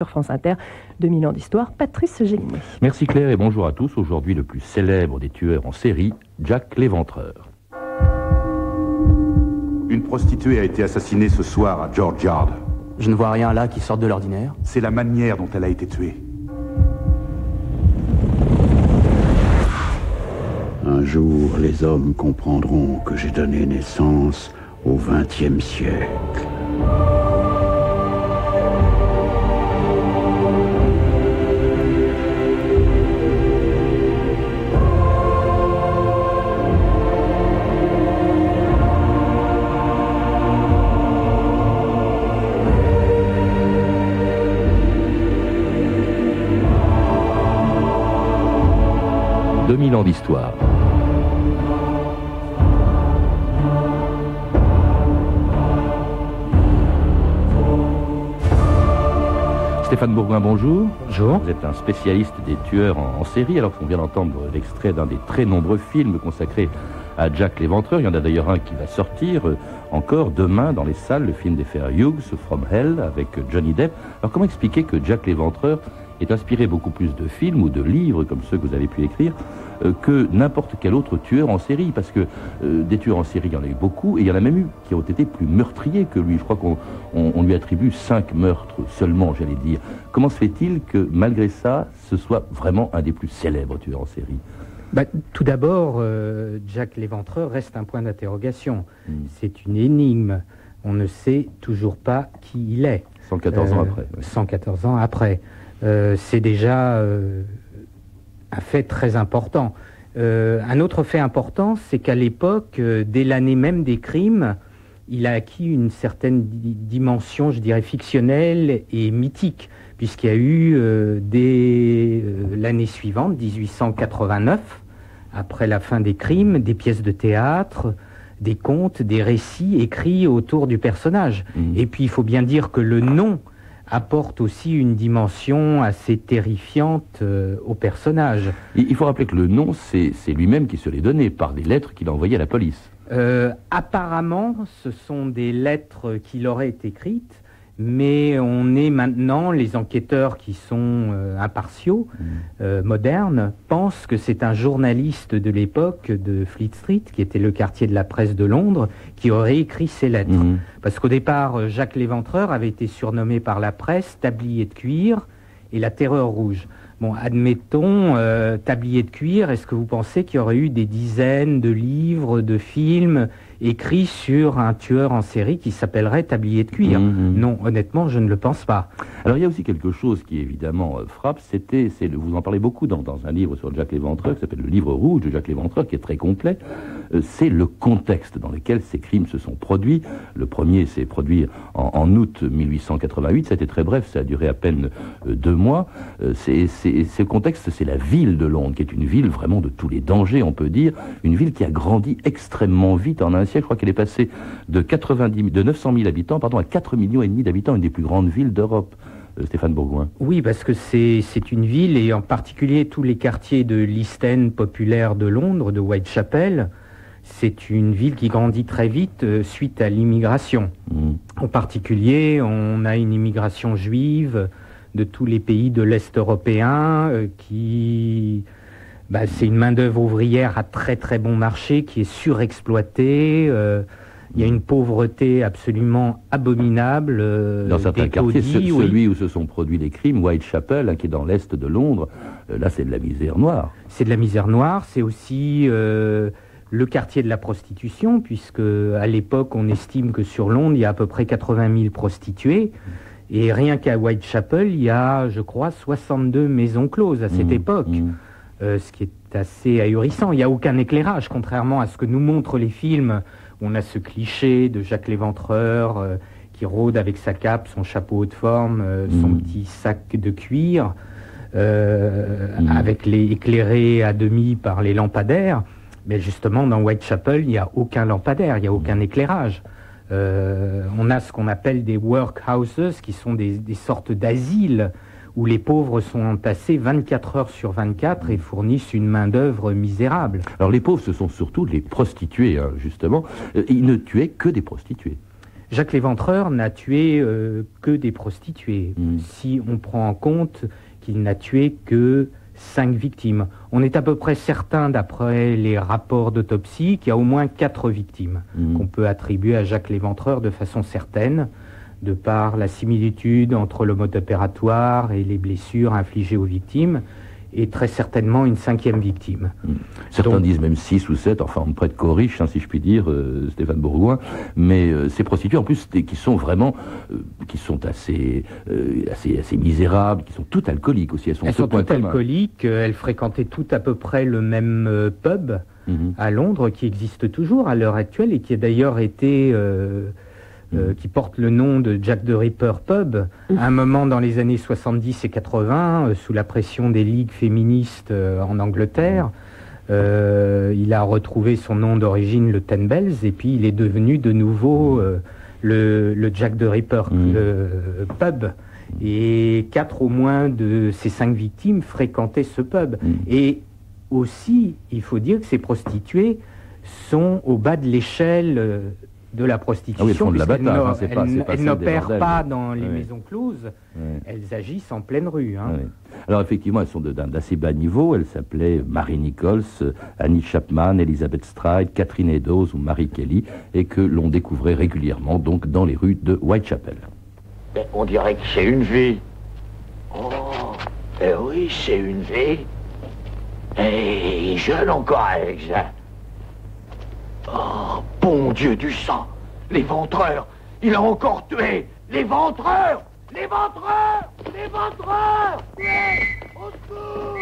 Sur France Inter, 2000 ans d'histoire, Patrice Gélinet. Merci Claire et bonjour à tous. Aujourd'hui, le plus célèbre des tueurs en série, Jack l'Éventreur. Une prostituée a été assassinée ce soir à George Yard. Je ne vois rien là qui sorte de l'ordinaire. C'est la manière dont elle a été tuée. Un jour, les hommes comprendront que j'ai donné naissance au XXe siècle. « 2000 ans d'histoire. Stéphane Bourgoin, bonjour. Bonjour. Vous êtes un spécialiste des tueurs en série, alors qu'on vient d'entendre l'extrait d'un des très nombreux films consacrés à Jack l'Éventreur. Il y en a d'ailleurs un qui va sortir encore demain dans les salles, le film des frères Hughes, From Hell, avec Johnny Depp. Alors comment expliquer que Jack l'Éventreur est inspiré beaucoup plus de films ou de livres comme ceux que vous avez pu écrire que n'importe quel autre tueur en série, parce que des tueurs en série, il y en a eu beaucoup, et il y en a même eu qui ont été plus meurtriers que lui. Je crois qu'on lui attribue 5 meurtres seulement, j'allais dire. Comment se fait-il que, malgré ça, ce soit vraiment un des plus célèbres tueurs en série ? Tout d'abord, Jack l'Éventreur reste un point d'interrogation. C'est une énigme. On ne sait toujours pas qui il est. 114 ans après. Ouais. 114 ans après. C'est déjà un fait très important. Un autre fait important, c'est qu'à l'époque, dès l'année même des crimes, il a acquis une certaine dimension, je dirais, fictionnelle et mythique, puisqu'il y a eu, dès l'année suivante, 1889, après la fin des crimes, des pièces de théâtre, des contes, des récits écrits autour du personnage. Et puis, il faut bien dire que le nom apporte aussi une dimension assez terrifiante au personnage. Il faut rappeler que le nom, c'est lui-même qui se l'est donné par des lettres qu'il a envoyées à la police. Apparemment, ce sont des lettres qu'il aurait écrites, mais on est maintenant, les enquêteurs qui sont impartiaux, modernes, pensent que c'est un journaliste de l'époque de Fleet Street, qui était le quartier de la presse de Londres, qui aurait écrit ces lettres. Parce qu'au départ, Jack l'Éventreur avait été surnommé par la presse Tablier de cuir et la Terreur rouge. Bon, admettons, Tablier de cuir, est-ce que vous pensez qu'il y aurait eu des dizaines de livres, de films écrits sur un tueur en série qui s'appellerait Tablier de cuir? Non, honnêtement, je ne le pense pas. Alors il y a aussi quelque chose qui évidemment frappe, vous en parlez beaucoup dans un livre sur Jack l'Éventreur qui s'appelle le livre rouge de Jack l'Éventreur, qui est très complet, c'est le contexte dans lequel ces crimes se sont produits. Le premier s'est produit en août 1888, ça a été très bref, ça a duré à peine 2 mois. Ce contexte, c'est la ville de Londres, qui est une ville vraiment de tous les dangers, on peut dire, une ville qui a grandi extrêmement vite en un siècle. Je crois qu'elle est passée de 900 000 habitants à 4,5 millions d'habitants, une des plus grandes villes d'Europe. Stéphane Bourgoin. Oui, parce que c'est une ville, et en particulier tous les quartiers de l'East End populaire de Londres, de Whitechapel, c'est une ville qui grandit très vite suite à l'immigration. En particulier, on a une immigration juive de tous les pays de l'Est européen qui... c'est une main-d'œuvre ouvrière à très très bon marché qui est surexploitée. Il y a une pauvreté absolument abominable. Dans certains quartiers, celui où se sont produits les crimes, Whitechapel, qui est dans l'est de Londres, là c'est de la misère noire. C'est de la misère noire, c'est aussi le quartier de la prostitution, puisque à l'époque on estime que sur Londres il y a à peu près 80 000 prostituées. Et rien qu'à Whitechapel, il y a, je crois, 62 maisons closes à cette époque. Ce qui est assez ahurissant. Il n'y a aucun éclairage, contrairement à ce que nous montrent les films. On a ce cliché de Jack l'Éventreur qui rôde avec sa cape, son chapeau haute forme, son petit sac de cuir, éclairé à demi par les lampadaires. Mais justement, dans Whitechapel, il n'y a aucun lampadaire, il n'y a aucun éclairage. On a ce qu'on appelle des workhouses, qui sont des sortes d'asiles où les pauvres sont entassés 24 heures sur 24 et fournissent une main-d'œuvre misérable. Alors les pauvres, ce sont surtout les prostituées, hein, justement. Ils ne tuaient que des prostituées. Jacques Léventreur n'a tué que des prostituées, si on prend en compte qu'il n'a tué que 5 victimes. On est à peu près certain, d'après les rapports d'autopsie, qu'il y a au moins 4 victimes qu'on peut attribuer à Jacques Léventreur de façon certaine, de par la similitude entre le mode opératoire et les blessures infligées aux victimes, et très certainement une 5e victime. Certains disent même 6 ou 7, enfin on me prête qu'au-riche, si je puis dire, Stéphane Bourgoin, mais ces prostituées en plus qui sont vraiment, qui sont assez misérables, qui sont toutes alcooliques aussi. Elles sont toutes alcooliques, elles fréquentaient toutes à peu près le même pub à Londres, qui existe toujours à l'heure actuelle et qui a d'ailleurs été... qui porte le nom de Jack the Ripper Pub, à un moment dans les années 70 et 80, sous la pression des ligues féministes en Angleterre. Il a retrouvé son nom d'origine, le Ten Bells, et puis il est devenu de nouveau le Jack the Ripper Pub. Et 4 au moins de ces 5 victimes fréquentaient ce pub. Et aussi, il faut dire que ces prostituées sont au bas de l'échelle de la prostitution. Ah oui, elles font de l'abattage, elles n'opèrent pas dans les maisons closes, elles agissent en pleine rue. Alors effectivement, elles sont d'assez bas niveau. Elles s'appelaient Mary Nichols, Annie Chapman, Elizabeth Stride, Catherine Eddowes ou Mary Kelly, et que l'on découvrait régulièrement donc dans les rues de Whitechapel. On dirait que c'est une vie. Oh, oui, c'est une vie. Et jeune encore avec ça. Oh, bon Dieu du sang! L'éventreur! Il a encore tué! L'éventreur! L'éventreur! L'éventreur! Au secours!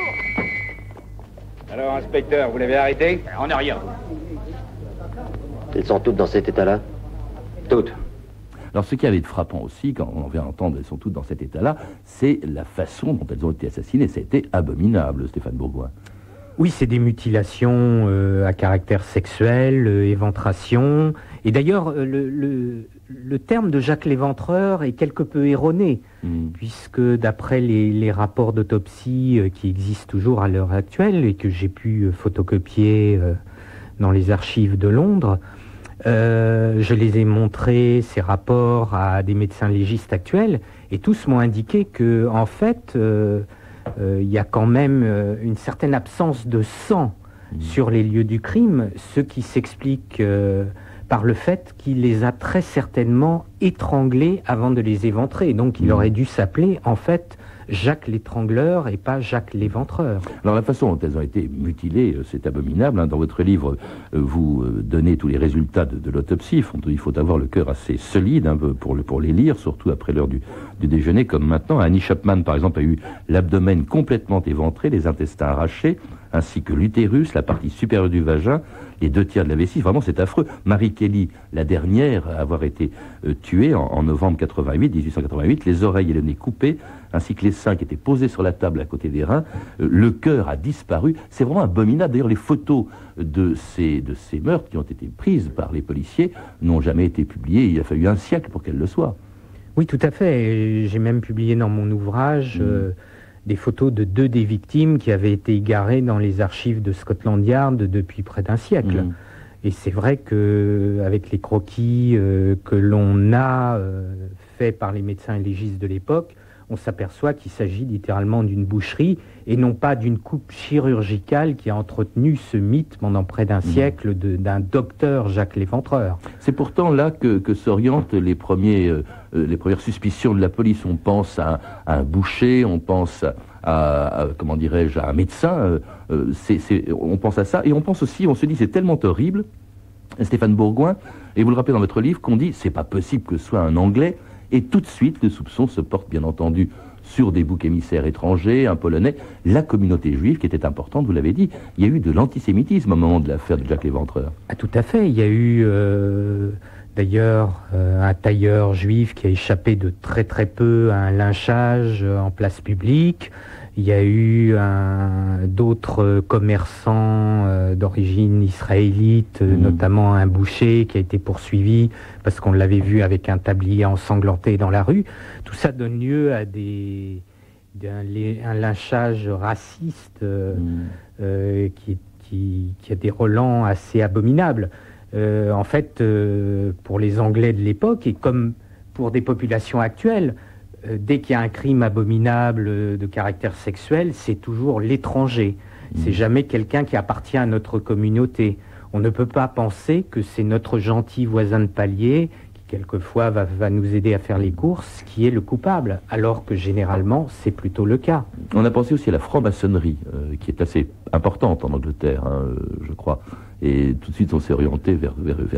Alors, inspecteur, vous l'avez arrêté? On n'a rien. Elles sont toutes dans cet état-là? Toutes. Alors, ce qui avait de frappant aussi, quand on vient entendre, elles sont toutes dans cet état-là, c'est la façon dont elles ont été assassinées. Ça a été abominable, Stéphane Bourgoin. Oui, c'est des mutilations à caractère sexuel, éventration. Et d'ailleurs, le terme de Jacques Léventreur est quelque peu erroné, puisque d'après les rapports d'autopsie qui existent toujours à l'heure actuelle et que j'ai pu photocopier dans les archives de Londres, je les ai montrés, ces rapports, à des médecins légistes actuels, et tous m'ont indiqué que, en fait, il y a quand même une certaine absence de sang sur les lieux du crime, ce qui s'explique par le fait qu'il les a très certainement étranglés avant de les éventrer. Donc il aurait dû s'appeler en fait Jacques l'Étrangleur et pas Jacques l'Éventreur. Alors la façon dont elles ont été mutilées, c'est abominable. Dans votre livre, vous donnez tous les résultats de l'autopsie. Il faut avoir le cœur assez solide pour les lire, surtout après l'heure du déjeuner, comme maintenant. Annie Chapman, par exemple, a eu l'abdomen complètement éventré, les intestins arrachés, ainsi que l'utérus, la partie supérieure du vagin, les 2 tiers de la vessie. Vraiment, c'est affreux. Mary Kelly, la dernière à avoir été tuée en novembre 1888, les oreilles et le nez coupés, ainsi que les seins qui étaient posés sur la table à côté des reins. Le cœur a disparu. C'est vraiment abominable. D'ailleurs, les photos de ces meurtres qui ont été prises par les policiers n'ont jamais été publiées. Il a fallu un siècle pour qu'elles le soient. Oui, tout à fait. J'ai même publié dans mon ouvrage des photos de 2 des victimes qui avaient été égarées dans les archives de Scotland Yard depuis près d'un siècle. Et c'est vrai qu'avec les croquis que l'on a faits par les médecins légistes de l'époque, on s'aperçoit qu'il s'agit littéralement d'une boucherie et non pas d'une coupe chirurgicale qui a entretenu ce mythe pendant près d'un siècle d'un docteur Jacques Léventreur. C'est pourtant là que s'orientent les premières suspicions de la police. On pense à un boucher, on pense à comment dirais-je, à un médecin. On pense à ça et on pense aussi, on se dit c'est tellement horrible, Stéphane Bourgoin, et vous le rappelez dans votre livre, qu'on dit c'est pas possible que ce soit un Anglais. Et tout de suite, le soupçon se porte bien entendu sur des boucs émissaires étrangers, un Polonais, la communauté juive qui était importante, vous l'avez dit. Il y a eu de l'antisémitisme au moment de l'affaire de Jacques Léventreur. Ah, tout à fait. Il y a eu d'ailleurs un tailleur juif qui a échappé de très très peu à un lynchage en place publique. Il y a eu d'autres commerçants d'origine israélite, notamment un boucher qui a été poursuivi parce qu'on l'avait vu avec un tablier ensanglanté dans la rue. Tout ça donne lieu à un lynchage raciste qui a des relents assez abominables. En fait, pour les Anglais de l'époque, et comme pour des populations actuelles, dès qu'il y a un crime abominable de caractère sexuel, c'est toujours l'étranger. C'est jamais quelqu'un qui appartient à notre communauté. On ne peut pas penser que c'est notre gentil voisin de palier qui quelquefois va nous aider à faire les courses qui est le coupable, alors que généralement c'est plutôt le cas. On a pensé aussi à la franc-maçonnerie, qui est assez importante en Angleterre, je crois. Et tout de suite on s'est orienté vers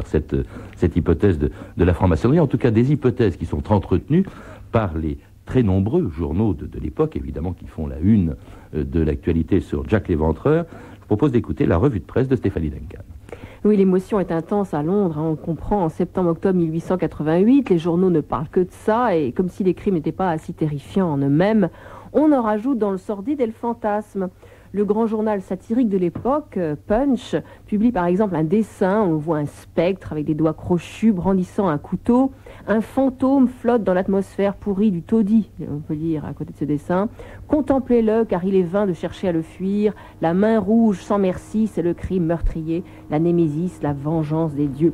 cette hypothèse de la franc-maçonnerie, en tout cas des hypothèses qui sont entretenues par les très nombreux journaux de l'époque, évidemment, qui font la une de l'actualité sur Jack l'Éventreur. Je vous propose d'écouter la revue de presse de Stéphanie Duncan. Oui, l'émotion est intense à Londres, on le comprend. En septembre-octobre 1888, les journaux ne parlent que de ça, et comme si les crimes n'étaient pas si terrifiants en eux-mêmes, on en rajoute dans le sordide et le fantasme. Le grand journal satirique de l'époque, Punch, publie par exemple un dessin où on voit un spectre avec des doigts crochus brandissant un couteau. Un fantôme flotte dans l'atmosphère pourrie du taudis, on peut dire, à côté de ce dessin. Contemplez-le, car il est vain de chercher à le fuir. La main rouge sans merci, c'est le crime meurtrier. La némésis, la vengeance des dieux.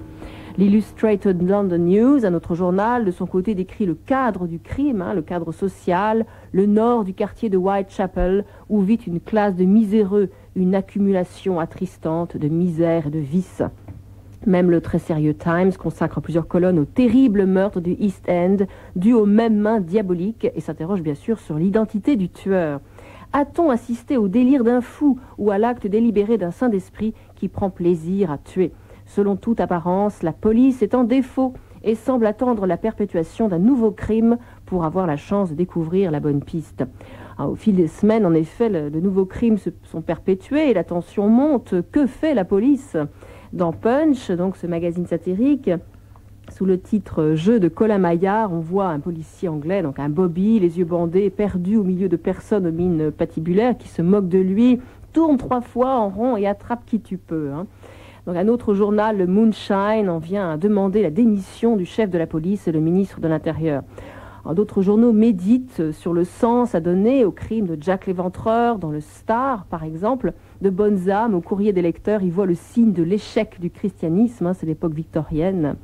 L'Illustrated London News, un autre journal, de son côté décrit le cadre du crime, le cadre social, le nord du quartier de Whitechapel, où vit une classe de miséreux, une accumulation attristante de misère et de vices. Même le très sérieux Times consacre plusieurs colonnes au terrible meurtre du East End, dû aux mêmes mains diaboliques, et s'interroge bien sûr sur l'identité du tueur. A-t-on assisté au délire d'un fou ou à l'acte délibéré d'un saint d'esprit qui prend plaisir à tuer ? Selon toute apparence, la police est en défaut et semble attendre la perpétuation d'un nouveau crime pour avoir la chance de découvrir la bonne piste. Au fil des semaines, en effet, de nouveaux crimes se sont perpétués et la tension monte. Que fait la police ? Dans Punch, donc ce magazine satirique, sous le titre « Jeu de Colin Maillard », on voit un policier anglais, donc un Bobby, les yeux bandés, perdu au milieu de personnes aux mines patibulaires qui se moquent de lui, tourne 3 fois en rond et attrape qui tu peux. Donc un autre journal, le Moonshine, en vient à demander la démission du chef de la police et le ministre de l'Intérieur. D'autres journaux méditent sur le sens à donner au crime de Jack l'Éventreur. Dans le Star, par exemple, de bonnes âmes, au courrier des lecteurs, y voient le signe de l'échec du christianisme, c'est l'époque victorienne.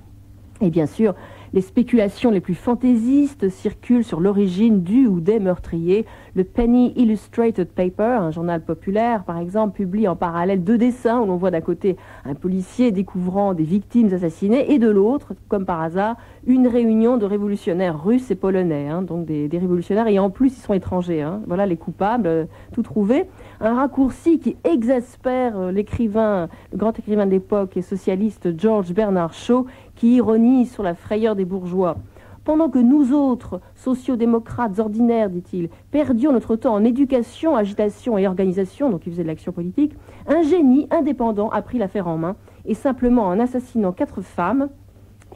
Et bien sûr, les spéculations les plus fantaisistes circulent sur l'origine du ou des meurtriers. Le Penny Illustrated Paper, un journal populaire, par exemple, publie en parallèle 2 dessins où l'on voit d'un côté un policier découvrant des victimes assassinées et de l'autre, comme par hasard, une réunion de révolutionnaires russes et polonais, donc des révolutionnaires, et en plus ils sont étrangers. Voilà les coupables, tout trouvé. Un raccourci qui exaspère l'écrivain, le grand écrivain de l'époque et socialiste George Bernard Shaw, qui ironise sur la frayeur des bourgeois. Pendant que nous autres, sociodémocrates ordinaires, dit-il, perdions notre temps en éducation, agitation et organisation, donc il faisait de l'action politique, un génie indépendant a pris l'affaire en main et simplement en assassinant 4 femmes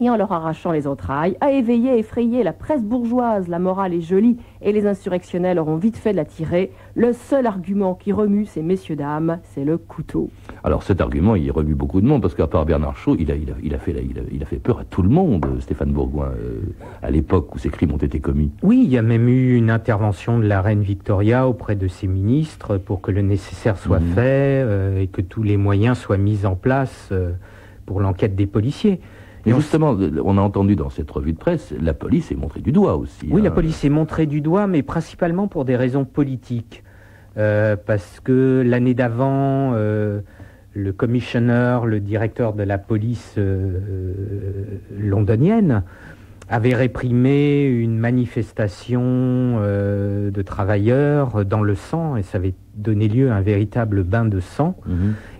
et en leur arrachant les entrailles, a éveillé et effrayé la presse bourgeoise. La morale est jolie et les insurrectionnels auront vite fait de la tirer. Le seul argument qui remue ces messieurs-dames, c'est le couteau. Alors cet argument, il remue beaucoup de monde, parce qu'à part Bernard Shaw, il a fait peur à tout le monde, Stéphane Bourgoin, à l'époque où ces crimes ont été commis. Oui, il y a même eu une intervention de la reine Victoria auprès de ses ministres pour que le nécessaire soit fait et que tous les moyens soient mis en place pour l'enquête des policiers. Et justement, on a entendu dans cette revue de presse, la police est montrée du doigt aussi. Oui, la police est montrée du doigt, mais principalement pour des raisons politiques. Parce que l'année d'avant, le commissioner, le directeur de la police londonienne, avait réprimé une manifestation de travailleurs dans le sang, et ça avait donné lieu à un véritable bain de sang.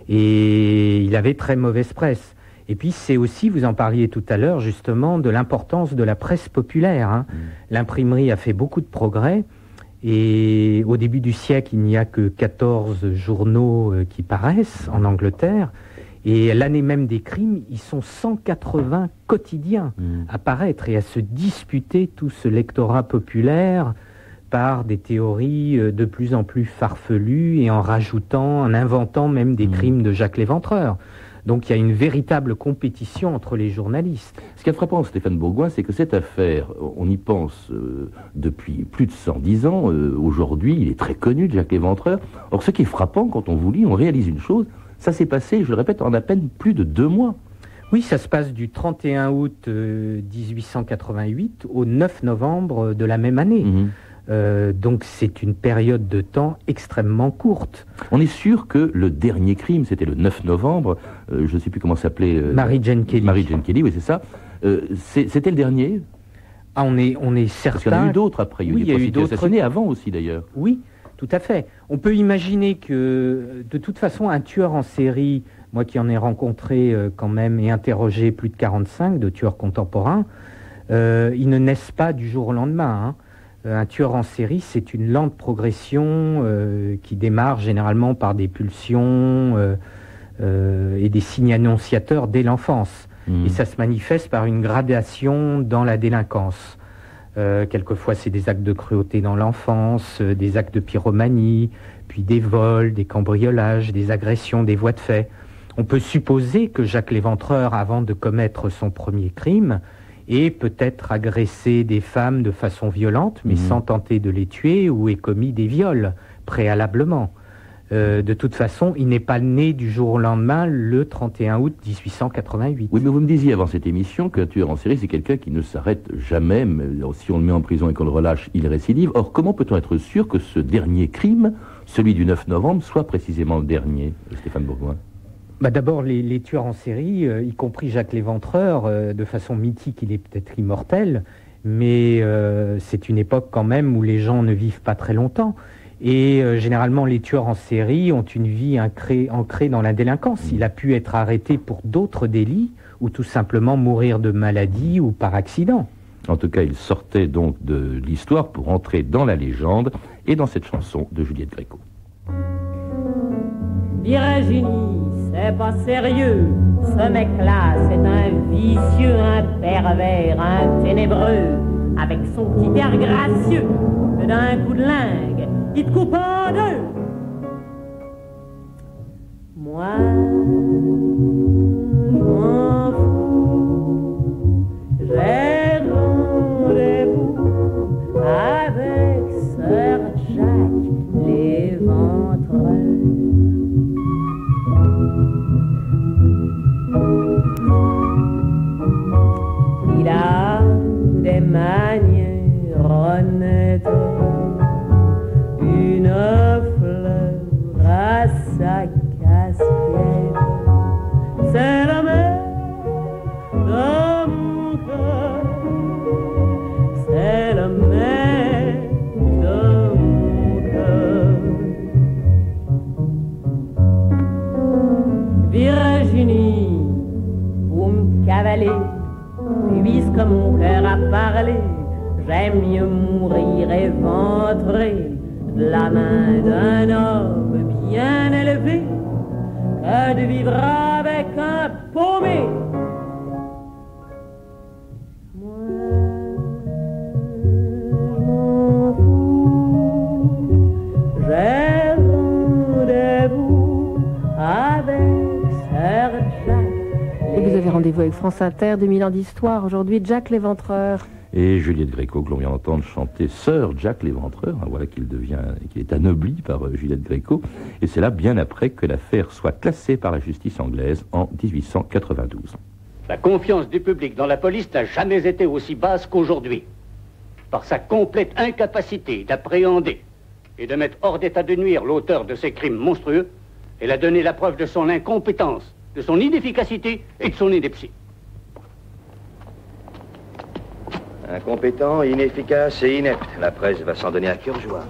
Et il avait très mauvaise presse. Et puis c'est aussi, vous en parliez tout à l'heure justement, de l'importance de la presse populaire. L'imprimerie a fait beaucoup de progrès et au début du siècle, il n'y a que 14 journaux qui paraissent en Angleterre. Et l'année même des crimes, ils sont 180 quotidiens à paraître et à se disputer tout ce lectorat populaire par des théories de plus en plus farfelues et en rajoutant, en inventant même des crimes de Jack l'Éventreur. Donc il y a une véritable compétition entre les journalistes. Ce qui est frappant, Stéphane Bourgoin, c'est que cette affaire, on y pense depuis plus de 110 ans. Aujourd'hui, il est très connu, Jack l'Éventreur. Or, ce qui est frappant, quand on vous lit, on réalise une chose, ça s'est passé, je le répète, en à peine plus de 2 mois. Oui, ça se passe du 31 août 1888 au 9 novembre de la même année. Donc c'est une période de temps extrêmement courte. On est sûr que le dernier crime, c'était le 9 novembre, je ne sais plus comment s'appelait... Mary Jane Kelly. Mary Jane Kelly, oui, c'est ça. C'était le dernier? Ah, on est certain... Parce qu'il y en a eu d'autres après. Oui, il y a eu d'autres assassinés avant aussi, d'ailleurs. Oui, tout à fait. On peut imaginer que, de toute façon, un tueur en série, moi qui en ai rencontré quand même et interrogé plus de 45 de tueurs contemporains, ils ne naissent pas du jour au lendemain, hein. Un tueur en série, c'est une lente progression qui démarre généralement par des pulsions et des signes annonciateurs dès l'enfance. Et ça se manifeste par une gradation dans la délinquance. Quelquefois, c'est des actes de cruauté dans l'enfance, des actes de pyromanie, puis des vols, des cambriolages, des agressions, des voies de fait. On peut supposer que Jacques l'Éventreur, avant de commettre son premier crime, ait peut-être agressé des femmes de façon violente, mais sans tenter de les tuer, ou ait commis des viols préalablement. De toute façon, il n'est pas né du jour au lendemain le 31 août 1888. Oui, mais vous me disiez avant cette émission qu'un tueur en série, c'est quelqu'un qui ne s'arrête jamais. Mais si on le met en prison et qu'on le relâche, il récidive. Or, comment peut-on être sûr que ce dernier crime, celui du 9 novembre, soit précisément le dernier, Stéphane Bourgoin? D'abord, les tueurs en série, y compris Jacques l'Éventreur, de façon mythique, il est peut-être immortel, mais c'est une époque quand même où les gens ne vivent pas très longtemps. Et généralement, les tueurs en série ont une vie ancrée dans la délinquance. Il a pu être arrêté pour d'autres délits ou tout simplement mourir de maladie ou par accident. En tout cas, il sortait donc de l'histoire pour entrer dans la légende et dans cette chanson de Juliette Gréco. Virginie, c'est pas sérieux. Ce mec-là, c'est un vicieux, un pervers, un ténébreux. Avec son petit air gracieux, d'un coup de lingue, il te coupe en deux. Moi, je m'en fous. J'ai rendez-vous avec Sir Jacques l'Éventreur. Il a des manières honnêtes, une fleur à sa casquette. C'est la mer de mon cœur, c'est la mer de mon cœur. Virginie, vous me cavalez, puisque mon cœur a parlé, j'aime mieux mourir éventré de la main d'un homme bien élevé que de vivre avec un paumé. Moi, je m'en fous, j'ai rendez-vous avec Sir Jacques. Et vous avez rendez-vous avec France Inter, 2000 ans d'histoire. Aujourd'hui, Jacques l'Éventreur. Et Juliette Gréco, que l'on vient d'entendre chanter Sir Jacques l'Éventreur. Voilà qu'il est anobli par Juliette Gréco. Et c'est là bien après que l'affaire soit classée par la justice anglaise en 1892. La confiance du public dans la police n'a jamais été aussi basse qu'aujourd'hui. Par sa complète incapacité d'appréhender et de mettre hors d'état de nuire l'auteur de ces crimes monstrueux, elle a donné la preuve de son incompétence, de son inefficacité et de son ineptie. Incompétent, inefficace et inepte. La presse va s'en donner à cœur joie.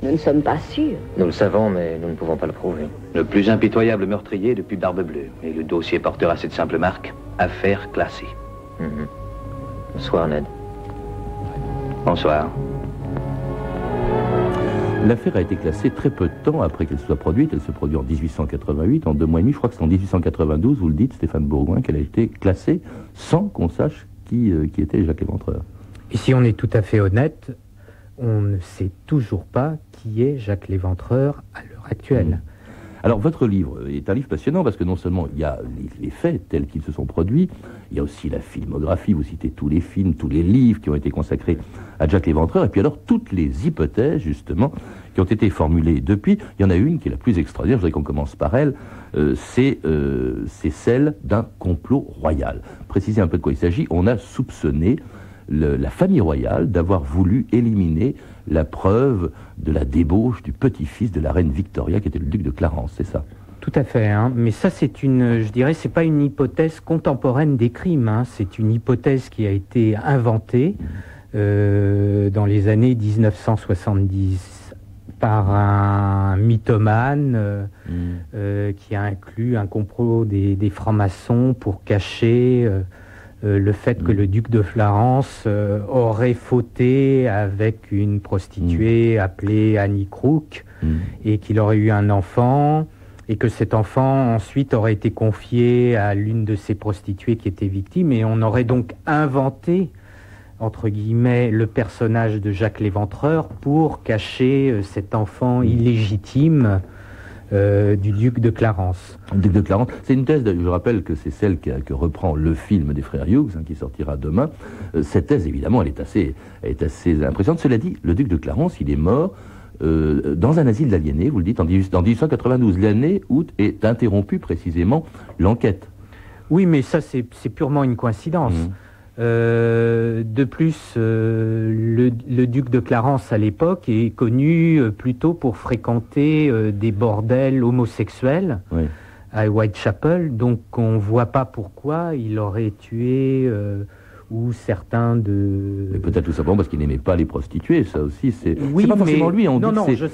Nous ne sommes pas sûrs. Nous le savons, mais nous ne pouvons pas le prouver. Le plus impitoyable meurtrier depuis Barbe Bleue. Et le dossier portera cette simple marque. Affaire classée. Bonsoir, Ned. Bonsoir. L'affaire a été classée très peu de temps après qu'elle soit produite. Elle se produit en 1888, en 2 mois et demi. Je crois que c'est en 1892, vous le dites, Stéphane Bourgoin, qu'elle a été classée sans qu'on sache qui était Jacques l'Éventreur. Et si on est tout à fait honnête, on ne sait toujours pas qui est Jacques l'Éventreur à l'heure actuelle. Alors, votre livre est un livre passionnant parce que non seulement il y a les faits tels qu'ils se sont produits, il y a aussi la filmographie, vous citez tous les films, tous les livres qui ont été consacrés à Jacques l'Éventreur, et puis alors toutes les hypothèses, justement, qui ont été formulées depuis. Il y en a une qui est la plus extraordinaire, je voudrais qu'on commence par elle, c'est celle d'un complot royal. Préciser un peu de quoi il s'agit, on a soupçonné la famille royale d'avoir voulu éliminer la preuve de la débauche du petit-fils de la reine Victoria, qui était le duc de Clarence, c'est ça? Tout à fait, hein. Mais ça c'est une, je dirais, c'est pas une hypothèse contemporaine des crimes, hein. C'est une hypothèse qui a été inventée dans les années 1970 par un mythomane qui a inclus un complot des francs-maçons pour cacher le fait que le duc de Clarence aurait fauté avec une prostituée appelée Annie Crook et qu'il aurait eu un enfant et que cet enfant ensuite aurait été confié à l'une de ces prostituées qui était victime, et on aurait donc inventé, entre guillemets, le personnage de Jacques l'Éventreur pour cacher cet enfant illégitime du duc de Clarence. Le duc de Clarence, c'est une thèse, je rappelle que c'est celle que reprend le film des frères Hughes, hein, qui sortira demain. Cette thèse, évidemment, elle est assez impressionnante. Cela dit, le duc de Clarence, il est mort dans un asile d'aliénés, vous le dites, en 1892, l'année où est interrompue précisément l'enquête. Oui, mais ça, c'est purement une coïncidence. De plus, le duc de Clarence à l'époque est connu plutôt pour fréquenter des bordels homosexuels à Whitechapel, donc on ne voit pas pourquoi il aurait tué ou certains de... Mais peut-être tout simplement parce qu'il n'aimait pas les prostituées, ça aussi, c'est pas forcément lui, on dit que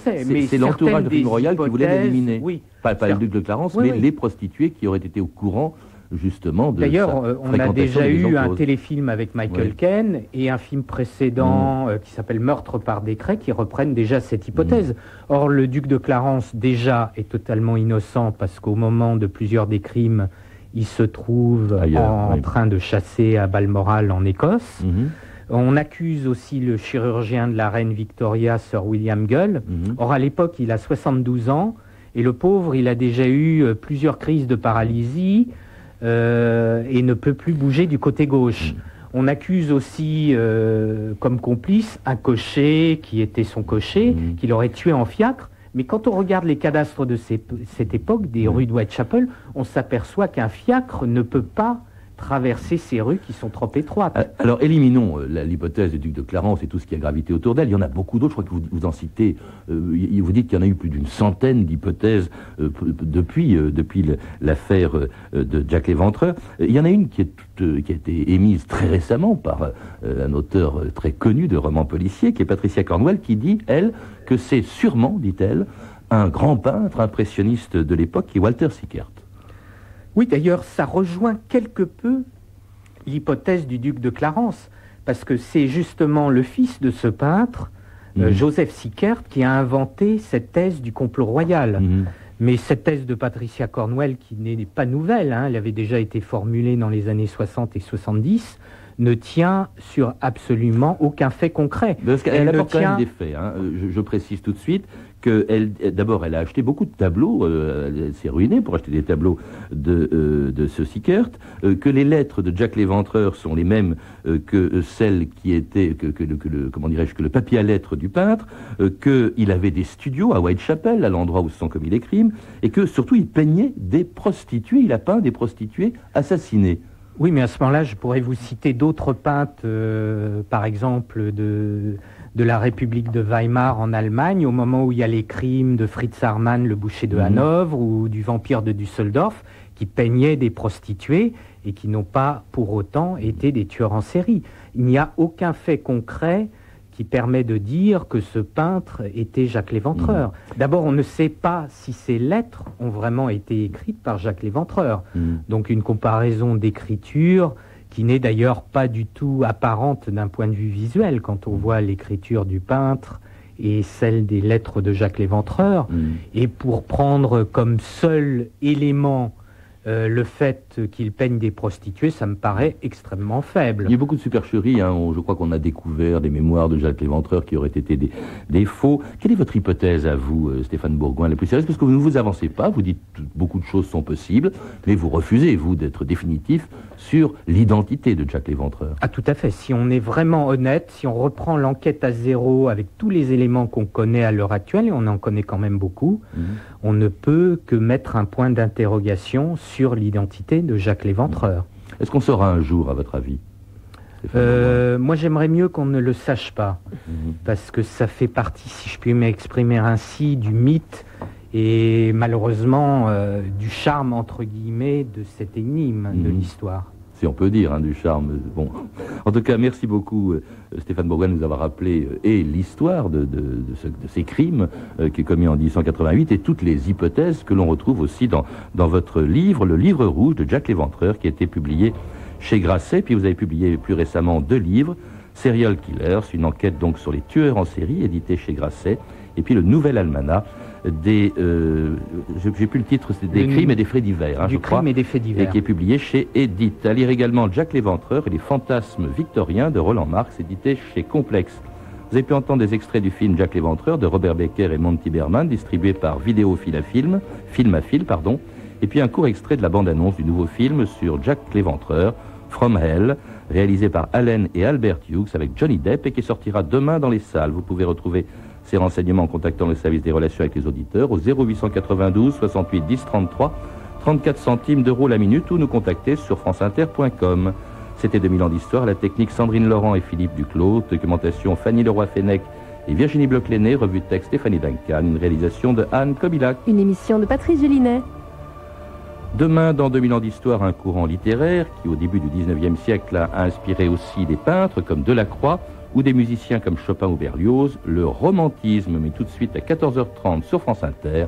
c'est l'entourage de famille royale qui voulait l'éliminer. Oui, pas le duc de Clarence, mais les prostituées qui auraient été au courant justement de... D'ailleurs, on a déjà eu un téléfilm avec Michael Caine et un film précédent qui s'appelle Meurtre par décret, qui reprennent déjà cette hypothèse. Or, le duc de Clarence, déjà, est totalement innocent parce qu'au moment de plusieurs des crimes, il se trouve en train de chasser à Balmoral en Écosse. On accuse aussi le chirurgien de la reine Victoria, Sir William Gull. Or, à l'époque, il a 72 ans et le pauvre, il a déjà eu plusieurs crises de paralysie et ne peut plus bouger du côté gauche. On accuse aussi comme complice un cocher qui était son cocher, qu'il aurait tué en fiacre. Mais quand on regarde les cadastres de cette époque, des rues de Whitechapel, on s'aperçoit qu'un fiacre ne peut pas traverser ces rues qui sont trop étroites. Alors éliminons l'hypothèse du duc de Clarence et tout ce qui a gravité autour d'elle. Il y en a beaucoup d'autres, je crois que vous en citez, vous dites qu'il y en a eu plus d'une centaine d'hypothèses depuis l'affaire de Jack l'Éventreur. Il y en a une qui a été émise très récemment par un auteur très connu de romans policiers, qui est Patricia Cornwell, qui dit, elle, que c'est sûrement, dit-elle, un grand peintre impressionniste de l'époque qui est Walter Sickert. Oui, d'ailleurs, ça rejoint quelque peu l'hypothèse du duc de Clarence, parce que c'est justement le fils de ce peintre, Joseph Sickert, qui a inventé cette thèse du complot royal. Mais cette thèse de Patricia Cornwell, qui n'est pas nouvelle, hein, elle avait déjà été formulée dans les années 60 et 70, ne tient sur absolument aucun fait concret. Parce qu'elle apporte quand même des faits. Hein. Je précise tout de suite que d'abord, elle a acheté beaucoup de tableaux, elle s'est ruinée pour acheter des tableaux de ce Sickert, que les lettres de Jack l'Éventreur sont les mêmes que celles qui étaient, que le papier à lettres du peintre, qu'il avait des studios à Whitechapel, à l'endroit où se sont commis les crimes, et que surtout il peignait des prostituées, il a peint des prostituées assassinées. Oui, mais à ce moment-là, je pourrais vous citer d'autres peintres, par exemple de la République de Weimar en Allemagne, au moment où il y a les crimes de Fritz Haarmann, le boucher de Hanovre, ou du vampire de Düsseldorf, qui peignaient des prostituées et qui n'ont pas pour autant été des tueurs en série. Il n'y a aucun fait concret qui permet de dire que ce peintre était Jacques l'Éventreur. D'abord, on ne sait pas si ces lettres ont vraiment été écrites par Jacques l'Éventreur. Donc une comparaison d'écriture qui n'est d'ailleurs pas du tout apparente d'un point de vue visuel quand on voit l'écriture du peintre et celle des lettres de Jacques l'Éventreur. Et pour prendre comme seul élément le fait qu'il peigne des prostituées, ça me paraît extrêmement faible. Il y a beaucoup de supercheries, hein. Je crois qu'on a découvert des mémoires de Jacques Léventreur qui auraient été des faux. Quelle est votre hypothèse à vous, Stéphane Bourgoin, la plus sérieuse? Parce que vous ne vous avancez pas, vous dites beaucoup de choses sont possibles, mais vous refusez, vous, d'être définitif sur l'identité de Jacques Léventreur. Ah, tout à fait. Si on est vraiment honnête, si on reprend l'enquête à zéro avec tous les éléments qu'on connaît à l'heure actuelle, et on en connaît quand même beaucoup, on ne peut que mettre un point d'interrogation sur l'identité de Jacques Léventreur. Est-ce qu'on saura un jour, à votre avis? Moi, j'aimerais mieux qu'on ne le sache pas, parce que ça fait partie, si je puis m'exprimer ainsi, du mythe et malheureusement du charme, entre guillemets, de cette énigme de l'histoire. Si on peut dire, hein, du charme. Bon. En tout cas, merci beaucoup, Stéphane Bourgoin, de nous avoir rappelé et l'histoire de ces crimes qui est commis en 1888 et toutes les hypothèses que l'on retrouve aussi dans votre livre, le livre rouge de Jacques Léventreur, qui a été publié chez Grasset. Puis vous avez publié plus récemment 2 livres, Serial Killers, une enquête donc sur les tueurs en série, édité chez Grasset, et puis le nouvel almanach des, j'ai plus le titre, c'est des crimes et des faits divers, hein, du je crois, crime et des faits divers, et qui est publié chez Édite. À lire également Jacques Léventreur et les fantasmes victoriens de Roland Marx, édité chez Complexe. Vous avez pu entendre des extraits du film Jacques Léventreur de Robert Becker et Monty Berman, distribué par Vidéophile à Film à Fil, pardon, et puis un court extrait de la bande-annonce du nouveau film sur Jacques Léventreur, From Hell, réalisé par Allen et Albert Hughes avec Johnny Depp et qui sortira demain dans les salles. Vous pouvez retrouver ces renseignements en contactant le service des relations avec les auditeurs au 0892 68 10 33, 34 centimes d'euros la minute, ou nous contacter sur franceinter.com. C'était 2000 ans d'histoire, la technique Sandrine Laurent et Philippe Duclos, documentation Fanny Leroy-Fenech et Virginie Bloch-Lenné, revue de texte Stéphanie Duncan, une réalisation de Anne Kobilac. Une émission de Patrice Gélinet. Demain, dans 2000 ans d'histoire, un courant littéraire qui, au début du 19e siècle, a inspiré aussi des peintres comme Delacroix ou des musiciens comme Chopin ou Berlioz, le romantisme. Mais tout de suite à 14h30 sur France Inter,